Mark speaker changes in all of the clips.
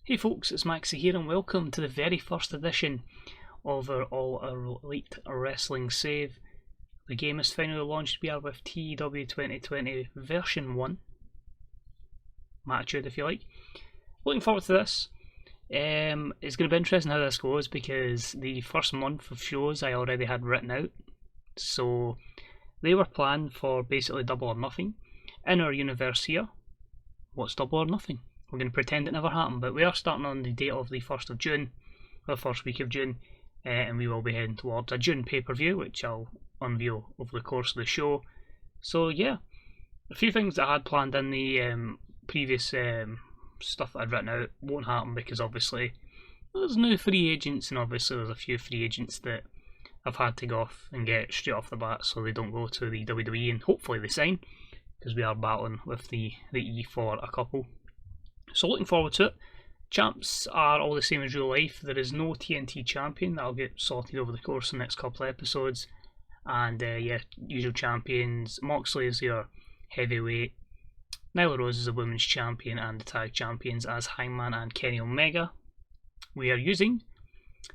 Speaker 1: Hey folks, it's Maxie here and welcome to the very first edition of our All Elite Wrestling Save. The game is finally launched. We are with TEW2020 version 1. Matchude if you like. Looking forward to this. It's going to be interesting how this goes because the first month of shows I already had written out. So they were planned for basically double or nothing. In our universe here, what's double or nothing? We're going to pretend it never happened, but we are starting on the date of the 1st of June, or the first week of June, and we will be heading towards a June pay-per-view, which I'll unveil over the course of the show. So yeah, a few things that I had planned in the previous stuff that I'd written out won't happen because obviously there's no free agents, and obviously there's a few free agents that I've had to go off and get straight off the bat so they don't go to the WWE, and hopefully they sign, because we are battling with the E for a couple. So looking forward to it. Champs are all the same as real life. There is no TNT champion. That'll get sorted over the course of the next couple of episodes. And yeah, usual champions. Moxley is your heavyweight. Nyla Rose is the women's champion, and the tag champions as Hangman and Kenny Omega. We are using,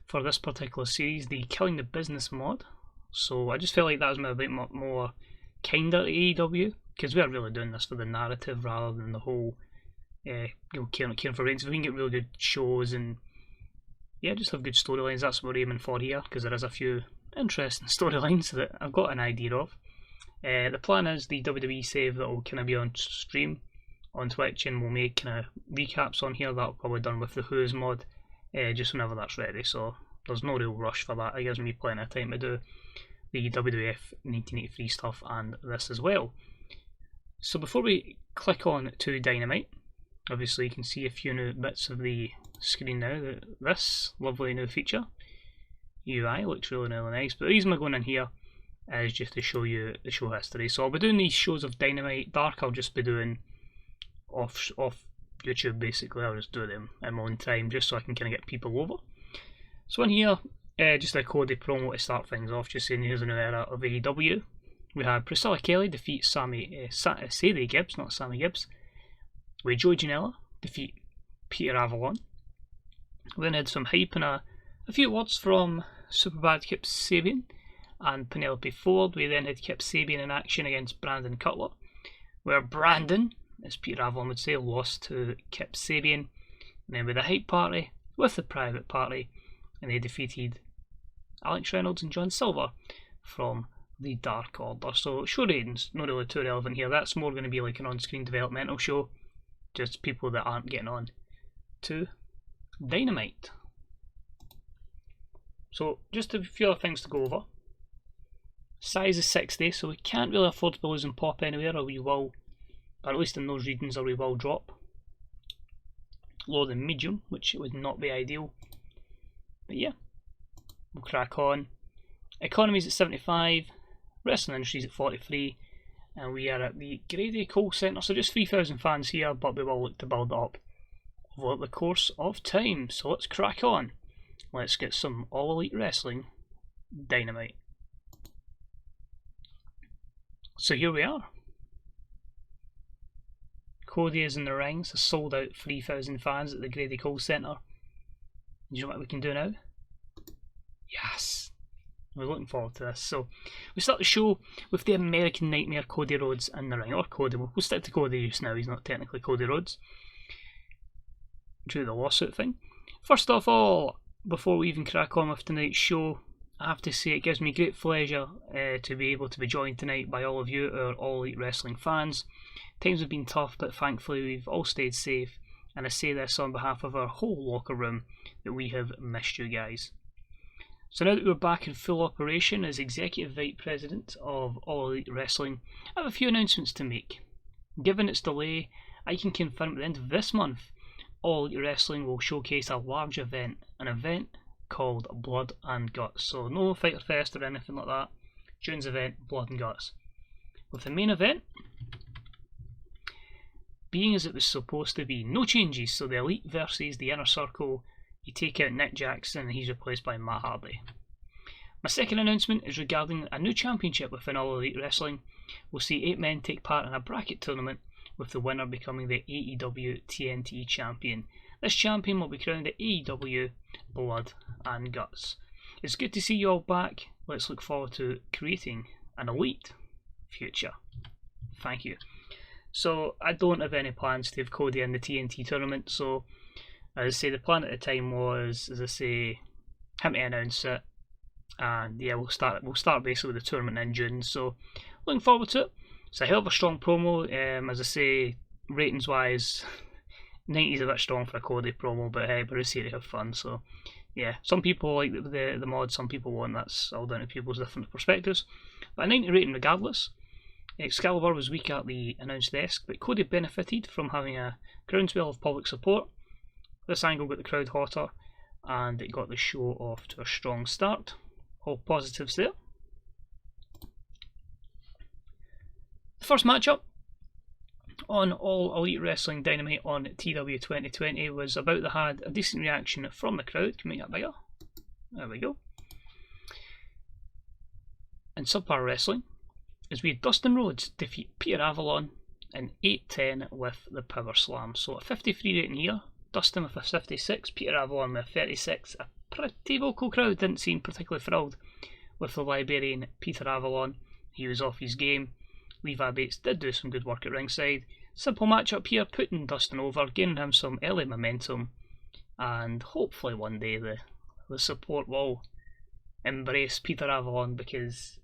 Speaker 1: for this particular series, the Killing the Business mod. So I just felt like that was a bit more kinder to AEW, because we are really doing this for the narrative rather than the whole caring for ratings. If we can get really good shows and yeah, just have good storylines, that's what we're aiming for here, because there is a few interesting storylines that I've got an idea of. The plan is the WWE save that will kind of be on stream on Twitch, and we'll make kind of recaps on here. That'll probably be done with the Who's mod, just whenever that's ready, so there's no real rush for that. It gives me plenty of time to do the WWF 1983 stuff and this as well. So before we click on to Dynamite, obviously you can see a few new bits of the screen now. This lovely new feature UI looks really nice, but the reason we're going in here is just to show you the show history. So I'll be doing these shows of Dynamite. Dark I'll just be doing off YouTube basically. I'll just do them in my own time just so I can kind of get people over. So in here, just a Cody promo to start things off, just saying here's a new era of AEW. We had Priscilla Kelly defeat Sadie Gibbs, not Sammy Gibbs. We had Joey Janela defeat Peter Avalon. We then had some hype and a few words from Superbad Kip Sabian and Penelope Ford. We then had Kip Sabian in action against Brandon Cutler, where Brandon, as Peter Avalon would say, lost to Kip Sabian. And then with the hype party, with the private party, and they defeated Alex Reynolds and John Silver from the Dark Order. So show ratings, not really too relevant here. That's more going to be like an on-screen developmental show. Just people that aren't getting on to Dynamite. So just a few other things to go over. Size is 60, so we can't really afford to be losing pop anywhere, or we will, or at least in those regions, or we will drop. Lower than medium, which would not be ideal. But yeah, we'll crack on. Economy's at 75, Wrestling Industry's at 43. And we are at the Grady Cole Centre, so just 3,000 fans here, but we will look to build it up over the course of time. So let's crack on. Let's get some All Elite Wrestling Dynamite. So here we are. Cody is in the ring, so sold out 3,000 fans at the Grady Cole Centre. You know what we can do now? Yes! We're looking forward to this. So we start the show with the American Nightmare Cody Rhodes in the ring. Or Cody, we'll stick to Cody just now, he's not technically Cody Rhodes, due to the lawsuit thing. First of all, before we even crack on with tonight's show, I have to say it gives me great pleasure to be able to be joined tonight by all of you, our All Elite Wrestling fans. Times have been tough, but thankfully we've all stayed safe, and I say this on behalf of our whole locker room, that we have missed you guys. So now that we're back in full operation as Executive Vice President of All Elite Wrestling, I have a few announcements to make. Given its delay, I can confirm at the end of this month, All Elite Wrestling will showcase a large event, an event called Blood and Guts. So no Fighter Fest or anything like that, June's event, Blood and Guts. With the main event being as it was supposed to be, no changes, so the Elite versus the Inner Circle. You take out Nick Jackson and he's replaced by Matt Hardy. My second announcement is regarding a new championship within All Elite Wrestling. We'll see 8 men take part in a bracket tournament, with the winner becoming the AEW TNT champion. This champion will be crowned at AEW Blood and Guts. It's good to see you all back. Let's look forward to creating an elite future. Thank you. So I don't have any plans to have Cody in the TNT tournament, so as I say, the plan at the time was, as I say, him to announce it, and yeah, we'll start basically the tournament in June, so looking forward to it. It's a hell of a strong promo. As I say, ratings wise, 90's a bit strong for a Cody promo, but hey, we're just here to have fun, so yeah, some people like the mod, some people won't. That's all down to people's different perspectives, but a 90 rating regardless. Excalibur was weak at the announced desk, but Cody benefited from having a groundswell of public support. This angle got the crowd hotter, and it got the show off to a strong start. All positives there. The first matchup on All Elite Wrestling Dynamite on TEW2020 was about that had a decent reaction from the crowd. Can we make that bigger? There we go. In Subpar Wrestling, as we had Dustin Rhodes defeat Peter Avalon in 8-10 with the Power Slam. So a 53 rating here, Dustin with a 56, Peter Avalon with a 36. A pretty vocal crowd, didn't seem particularly thrilled with the Liberian Peter Avalon. He was off his game. Levi Bates did do some good work at ringside. Simple matchup here, putting Dustin over, gaining him some early momentum, and hopefully one day the support will embrace Peter Avalon, because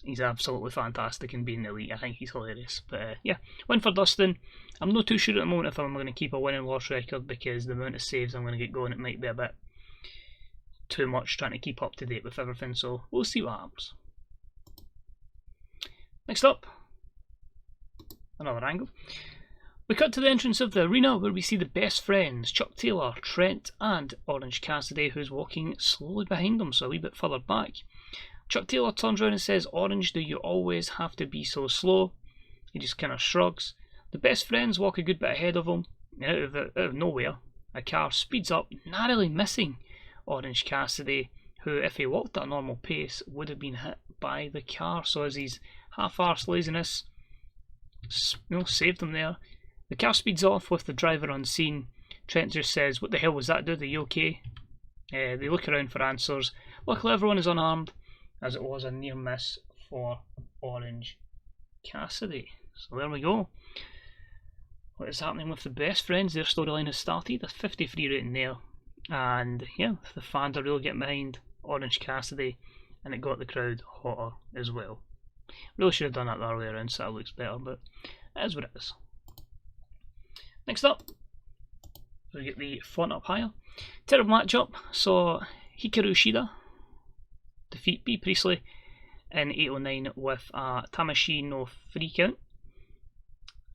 Speaker 1: he's absolutely fantastic in being elite. I think he's hilarious. But yeah, win for Dustin. I'm not too sure at the moment if I'm going to keep a win and loss record, because the amount of saves I'm going to get going, it might be a bit too much trying to keep up to date with everything, so we'll see what happens. Next up, another angle. We cut to the entrance of the arena, where we see the best friends, Chuck Taylor, Trent and Orange Cassidy, who's walking slowly behind them, so a wee bit further back. Chuck Taylor turns around and says, "Orange, do you always have to be so slow?" He just kind of shrugs. The best friends walk a good bit ahead of him, and out of nowhere, a car speeds up, narrowly missing Orange Cassidy, who, if he walked at a normal pace, would have been hit by the car. So as his half-arsed laziness saved him there. The car speeds off with the driver on scene. Trent just says, "What the hell was that, dude? Are you okay?" They look around for answers. Luckily everyone is unarmed, as it was a near miss for Orange Cassidy. So there we go. What is happening with the best friends? Their storyline has started. A 53 rating there. And yeah, the fans are really getting behind Orange Cassidy, and it got the crowd hotter as well. Really should have done that the other way around so it looks better, but it is what it is. Next up, we get the font up higher. Terrible matchup. Saw Hikaru Shida defeat B Priestley in 809 with a Tamashii no free count.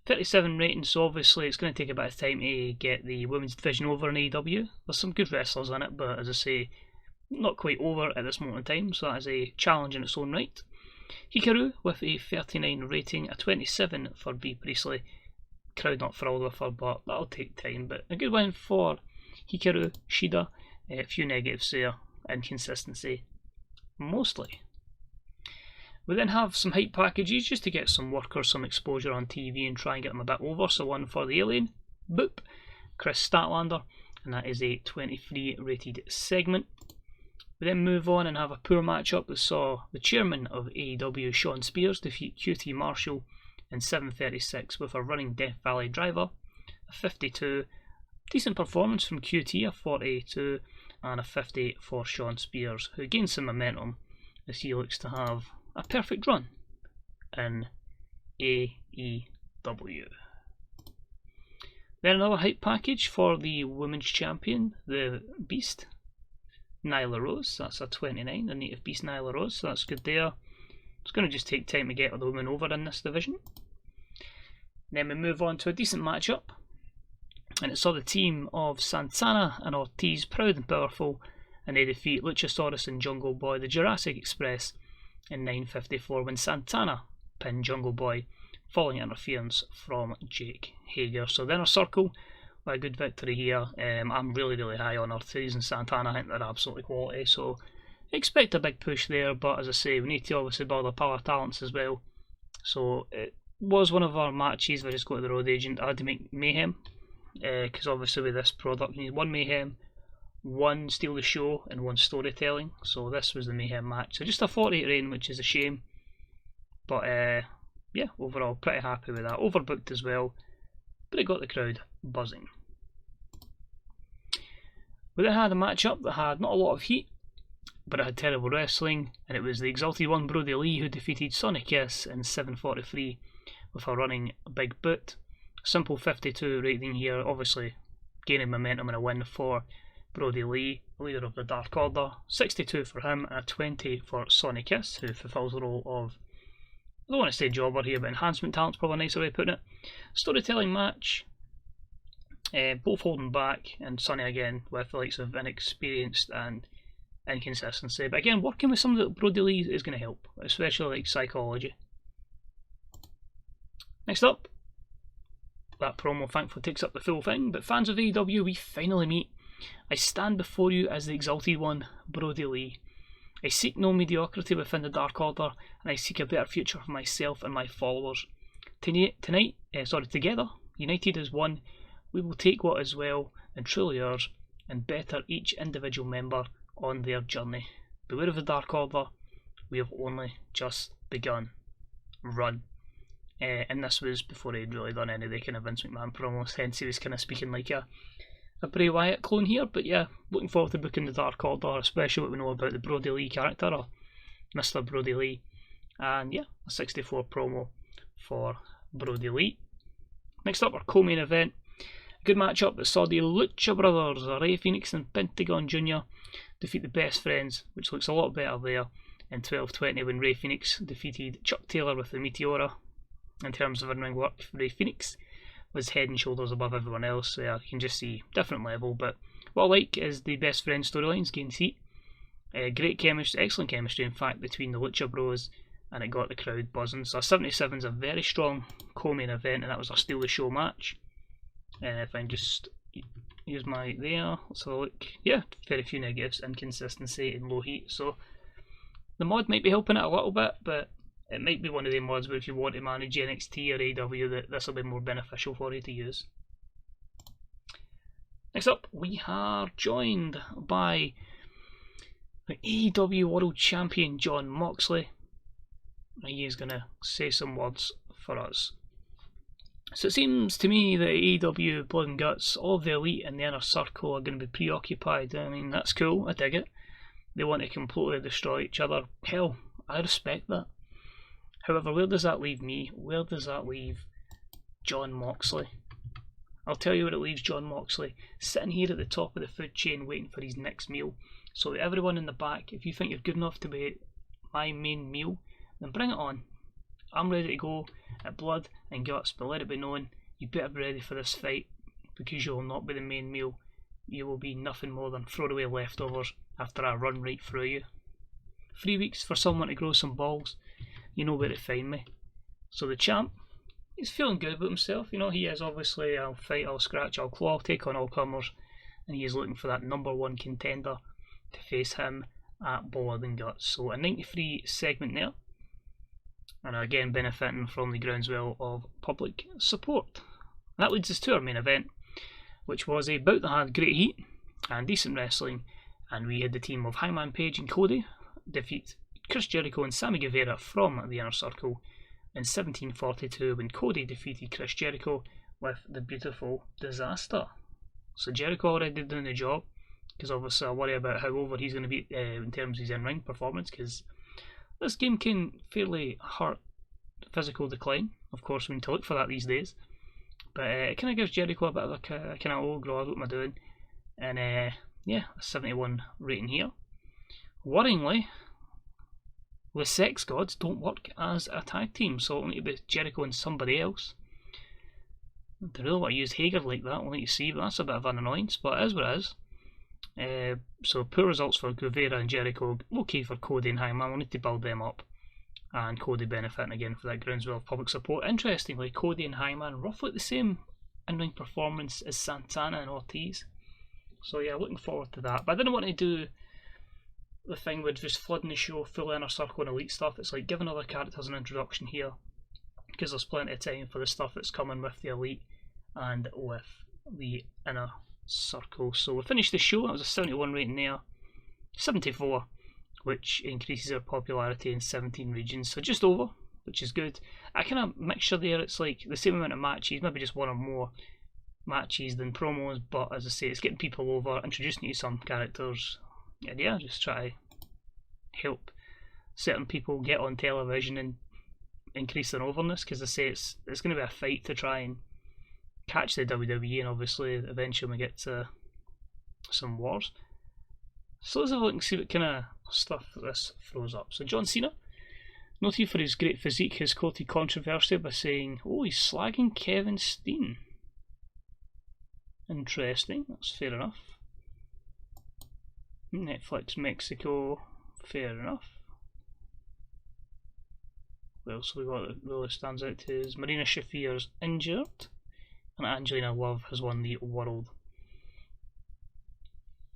Speaker 1: 37 rating, so obviously it's going to take a bit of time to get the women's division over in AEW. There's some good wrestlers in it, but as I say, not quite over at this moment in time, so that is a challenge in its own right. Hikaru with a 39 rating, a 27 for B Priestley. Crowd not thrilled with her, but that'll take time. But a good win for Hikaru Shida. A few negatives there, inconsistency mostly. We then have some hype packages just to get some workers some exposure on TV and try and get them a bit over. So one for the Alien, Boop, Chris Statlander, and that is a 23 rated segment. We then move on and have a poor matchup that saw the chairman of AEW, Shawn Spears, defeat QT Marshall in 7:36 with a running Death Valley driver, a 52. Decent performance from QT, a 42, and a 50 for Shawn Spears, who gains some momentum as he looks to have a perfect run in AEW. Then another hype package for the women's champion, the Beast, Nyla Rose. That's a 29, the native Beast Nyla Rose, so that's good there. It's going to just take time to get the women over in this division. Then we move on to a decent matchup, and it saw the team of Santana and Ortiz proud and powerful, and they defeat Luchasaurus and Jungle Boy, the Jurassic Express, in 9:54 when Santana pinned Jungle Boy following interference from Jake Hager. So then a circle with a good victory here. I'm really high on Ortiz and Santana. I think they're absolutely quality, so expect a big push there, but as I say, we need to obviously build our power talents as well. So it was one of our matches where I just go to the road agent. I had to make mayhem. because obviously with this product you need one Mayhem, one Steal the Show, and one Storytelling. So this was the Mayhem match. So just a 48 reign, which is a shame. But yeah, overall pretty happy with that. Overbooked as well, but it got the crowd buzzing. We then had a matchup that had not a lot of heat, but it had terrible wrestling, and it was the Exalted One Brodie Lee who defeated Sonny Kiss in 7:43 with a running big boot. Simple 52 rating here, obviously gaining momentum and a win for Brodie Lee, leader of the Dark Order. 62 for him and a 20 for Sonny Kiss, who fulfills the role of, I don't want to say jobber here, but enhancement talent's probably a nicer way of putting it. Storytelling match, both holding back, and Sonny again with the likes of inexperienced and inconsistency. But again, working with somebody like Brodie Lee is going to help, especially like psychology. Next up, that promo thankfully takes up the full thing, but fans of AEW, we finally meet. I stand before you as the Exalted One, Brodie Lee. I seek no mediocrity within the Dark Order, and I seek a better future for myself and my followers. Together, united as one, we will take what is well and truly ours, and better each individual member on their journey. Beware of the Dark Order, we have only just begun. Run. And this was before he'd really done any of the kind of Vince McMahon promos, hence he was kind of speaking like a Bray Wyatt clone here. But yeah, looking forward to booking the Dark Order, especially what we know about the Brodie Lee character, or Mr. Brodie Lee. And yeah, a 64 promo for Brodie Lee. Next up, our co-main event. A good matchup that saw the Lucha brothers, Rey Fenix and Pentagon Jr. defeat the Best Friends, which looks a lot better there in 12:20 when Rey Fenix defeated Chuck Taylor with the Meteora. In terms of in-ring work, Rey Fenix was head and shoulders above everyone else. So yeah, you can just see different level. But what I like is the Best Friends storylines gained heat. Great chemistry, excellent chemistry in fact, between the Lucha Bros, and it got the crowd buzzing. So 77 is a very strong co-main event, and that was a Steal the Show match. If I just use my there, let's have a look. Yeah, very few negatives, inconsistency and low heat. So the mod might be helping it a little bit, but it might be one of the mods where if you want to manage NXT or AEW, that this will be more beneficial for you to use. Next up, we are joined by the AEW World Champion Jon Moxley. He is going to say some words for us. So it seems to me that AEW, Blood and Guts, all of the elite in the inner circle are going to be preoccupied. I mean, that's cool, I dig it. They want to completely destroy each other. Hell, I respect that. However, where does that leave me? Where does that leave Jon Moxley? I'll tell you where it leaves Jon Moxley. Sitting here at the top of the food chain waiting for his next meal. So everyone in the back, if you think you're good enough to be my main meal, then bring it on. I'm ready to go at Blood and Guts, but let it be known, you better be ready for this fight, because you will not be the main meal. You will be nothing more than throwaway leftovers after I run right through you. 3 weeks for someone to grow some balls. You know where to find me. So the champ, he's feeling good about himself. You know, he is obviously, I'll fight, I'll scratch, I'll claw, I'll take on all comers. And he is looking for that #1 contender to face him at Blood and Guts. So a 93 segment there. And again, benefiting from the groundswell of public support. And that leads us to our main event, which was a bout that had great heat and decent wrestling. And we had the team of Hangman Page and Cody defeat Chris Jericho and Sammy Guevara from the Inner Circle in 17:42 when Cody defeated Chris Jericho with the beautiful Disaster. So Jericho already doing the job, because obviously I worry about how over he's going to be in terms of his in-ring performance, because this game can fairly hurt physical decline. Of course, we need to look for that these days. But it kind of gives Jericho a bit of a kind of, oh god, what am I doing? And yeah, a 71 rating here. Worryingly, the Sex Gods don't work as a tag team, so it'll need to be Jericho and somebody else. They really want to use Hager like that, we'll need to see, but that's a bit of an annoyance, but it is what it is. So poor results for Guevara and Jericho, okay for Cody and Hangman, we'll need to build them up. And Cody benefiting again for that groundswell of public support. Interestingly, Cody and Hangman roughly the same in-ring performance as Santana and Ortiz. So yeah, looking forward to that. But I didn't want to do the thing with just flooding the show full Inner Circle and Elite stuff. It's like giving other characters an introduction here, because there's plenty of time for the stuff that's coming with the Elite and with the inner circle. So we finished the show. It was a 71 rating there, 74, which increases our popularity in 17 regions, so just over, which is good. A kind of mixture there. It's like the same amount of matches, maybe just one or more matches than promos, but as I say, it's getting people over, introducing you to some characters, and yeah, just try to help certain people get on television and increase their overness, because I say it's going to be a fight to try and catch the WWE, and obviously eventually we get to some wars. So let's have a look and see what kind of stuff this throws up. So John Cena, noted for his great physique, has courted controversy by saying, oh, he's slagging Kevin Steen. Interesting, that's fair enough. Netflix Mexico, fair enough. What else have we got that really stands out to is Marina Shafir's injured, and Angelina Love has won the world.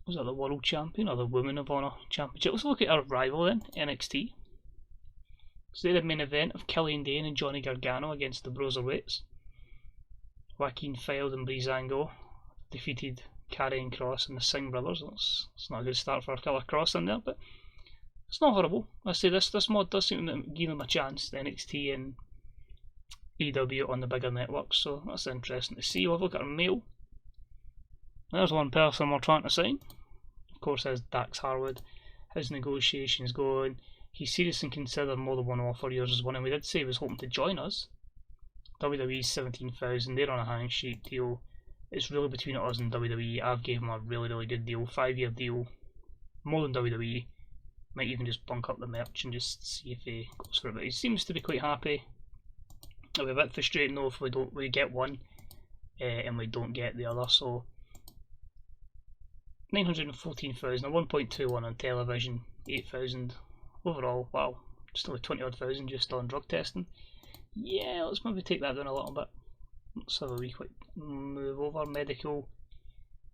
Speaker 1: Was that the world champion or the Women of Honor championship? Let's look at our rival then, NXT. So they had a main event of Killian Dane and Johnny Gargano against the Broserweights. Joaquin Feld and Breezango defeated Karrion Kross and the Singh brothers. That's not a good start for Killer Kross in there, but it's not horrible. I say this mod does seem to give them a chance, the NXT and AEW on the bigger networks, so that's interesting to see. We'll have a look at our mail. There's one person we're trying to sign. Of course, there's Dax Harwood. His negotiations going. He's seriously considered more than one offer. Yours is one, and we did say he was hoping to join us. WWE's 17,000. They're on a handshake deal. It's really between us and WWE. I've gave him a really good deal, 5-year deal, more than WWE. Might even just bunk up the merch and just see if he goes for it. But he seems to be quite happy. It'll be a bit frustrating though if we get one and we don't get the other. So 914,000, a 1.21 on television, 8,000 overall. Wow, just over 20 odd thousand just on drug testing. Yeah, let's maybe take that down a little bit. Let's have a wee quick move over. Medical,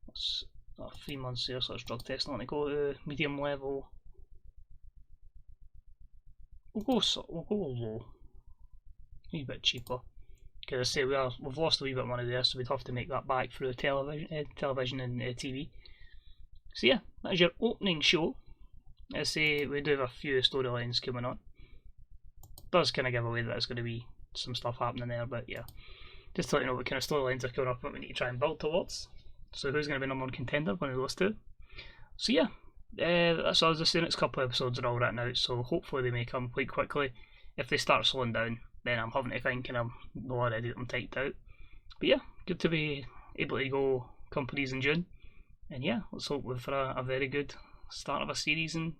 Speaker 1: that's 3 months there, so that's drug testing. Let me go to medium level. We'll go low, a wee bit cheaper. Because I say we've lost a wee bit of money there, so we'd have to make that back through television and TV. So yeah, that's your opening show. I say we do have a few storylines coming on. Does kind of give away that there's going to be some stuff happening there, but yeah, just to let you know what kind of storylines are coming up that we need to try and build towards. So who's going to be number one contender, one of those two. So yeah, that's all I was just saying. Next couple of episodes are all written out, so hopefully they may come quite quickly. If they start slowing down, then I'm having to think and I'm not already got them typed out. But yeah, good to be able to go companies in June. And yeah, let's hope for a very good start of a series and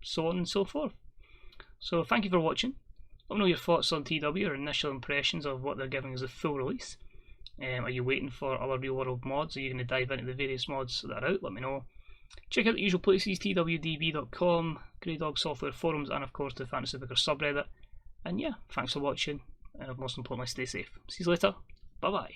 Speaker 1: so on and so forth. So thank you for watching. Let me know your thoughts on TEW, your initial impressions of what they're giving as a full release. Are you waiting for other real world mods? Are you going to dive into the various mods that are out? Let me know. Check out the usual places, TWDB.com, Grey Dog Software forums, and of course the Fantasy Booker subreddit. And yeah, thanks for watching, and most importantly, stay safe. See you later. Bye bye.